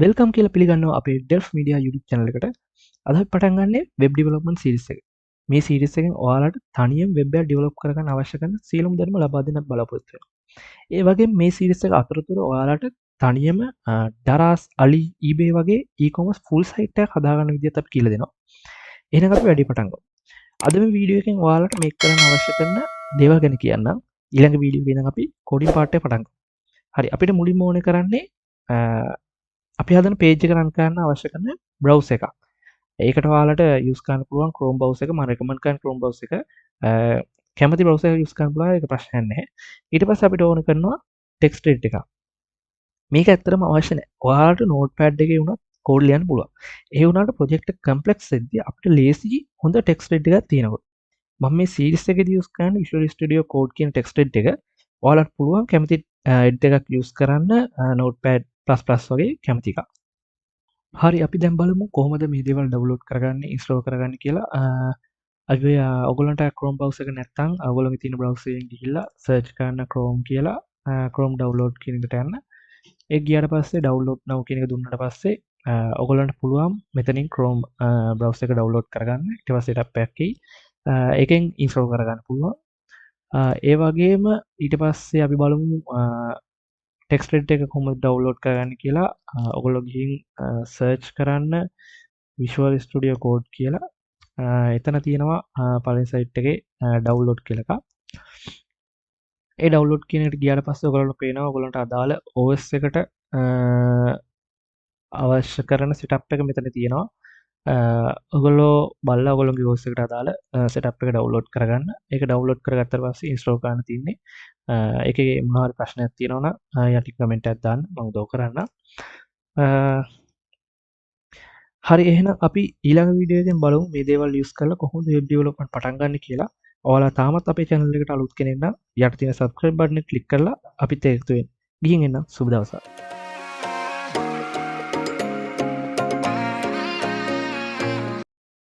Welcome කියලා පිළිගන්නවා අපේ ඩෙල්ෆ් මීඩියා YouTube channel එකට. අද අපි පටන් ගන්නේ වෙබ් ඩෙවලොප්මන්ට් සීරීස් එක. මේ සීරීස් එකෙන් ඔයාලට තනියම වෙබ් එකක් ඩෙවලොප් කරගන්න අවශ්‍ය කරන සියලුම ධර්ම ලබා දෙන්න බලාපොරොත්තු වෙනවා. ඒ වගේම මේ සීරීස් එක අතරතුර ඔයාලට තනියම දරාස් අලි eBay වගේ e-commerce full site එකක් හදාගන්න විදිහත් අපි කියලා දෙනවා. එහෙනම් අපි වැඩි පටන් ගමු. අද මේ වීඩියෝ එකෙන් ඔයාලට මේක කරන්න අවශ්‍ය කරන දේවල් ගැන කියන්නම්. ඊළඟ වීඩියෝ එකේ ඉඳන් අපි කෝඩින් පාර්ට් එක පටන් ගමු. හරි අපිට මුලින්ම ඕනේ කරන්නේ අපි හදන පේජ් එක රන් කරන්න අවශ්‍ය කරන බ්‍රවුස් එකක්. ඒකට ඔයාලට යූස් කරන්න පුළුවන් Chrome browser එක. මම රෙකමන්ඩ් කරන Chrome browser එක. කැමති browser එක යූස් කරන්න පුළුවන්. ඒක ප්‍රශ්නයක් නැහැ. ඊට පස්සේ අපිට ඕන කරනවා text edit එකක්. මේක ඇත්තටම අවශ්‍ය නැහැ. ඔයාලට notepad එකේ වුණත් කෝඩ් ලියන්න පුළුවන්. ඒ වුණාට project එක complex වෙද්දී අපිට ලේසි හොඳ text edit එකක් තියෙනකොට. මම මේ series එකේදී යූස් කරන්නේ Visual Studio Code කියන text edit එක. ඔයාලට පුළුවන් කැමති edit එකක් යූස් කරන්න notepad++ වගේ කැමති එකක්. හරි අපි දැන් බලමු කොහොමද මේ දේවල් ඩවුන්ලෝඩ් කරගන්නේ ඉන්ස්ටෝල් කරගන්නේ කියලා. අපි ඔයගොල්ලන්ට Chrome browser එක නැත්නම් ඔයගොල්ලෝගේ තියෙන browser එකෙන් ගිහිල්ලා search කරන්න Chrome කියලා Chrome download කියන එකට යන්න. ඒක ගියාට පස්සේ download now කියන එක දුන්නාට පස්සේ ඔයගොල්ලන්ට පුළුවන් මෙතනින් Chrome browser එක download කරගන්න. ඊට පස්සේ setup එකක් එයි. ඒකෙන් ඉන්ස්ටෝල් කරගන්න පුළුවන්. ඒ වගේම ඊට පස්සේ අපි බලමු ටෙක්ස්ට් එඩිටර් එක කොහොමද ඩවුන්ලෝඩ් කරගන්න කියලා. ඔයගොල්ලෝ ගිහින් සර්ච් කරන්න Visual Studio Code කියලා. එතන තියෙනවා පළවෙනි සයිට් එකේ ඩවුන්ලෝඩ් කියලා එකක්. ඒ ඩවුන්ලෝඩ් කියන එකට ගියාට පස්සේ ඔයගොල්ලන්ට පේනවා ඔයගොල්ලන්ට අදාළ OS එකට අවශ්‍ය කරන setup එක මෙතන තියෙනවා. ඔයගොල්ලෝ බලලා ඔයගොල්ලෝගේ OS එකට අදාළ setup එක ඩවුන්ලෝඩ් කරගන්න. ඒක ඩවුන්ලෝඩ් කරගත්තට පස්සේ ඉන්ස්ටෝල් කරන්න තියෙන්නේ. ඒකේ මොනවා හරි ප්‍රශ්නයක් තියෙනවා නම් යටි කමෙන්ට් එකක් දාන්න මම උදව් කරන්නම්. හරි එහෙනම් අපි ඊළඟ වීඩියෝ එකෙන් බලමු මේ දේවල් යූස් කරලා කොහොමද වෙබ් ඩෙවලොප්මන්ට් පටන් ගන්න කියලා. ඔයාලා තාමත් අපේ channel එකට අලුත් කෙනෙක් නම් යට තියෙන subscribe button එක click කරලා අපිත් එක්ක වෙන්න. ගිහින් එන්න සුබ දවසක්.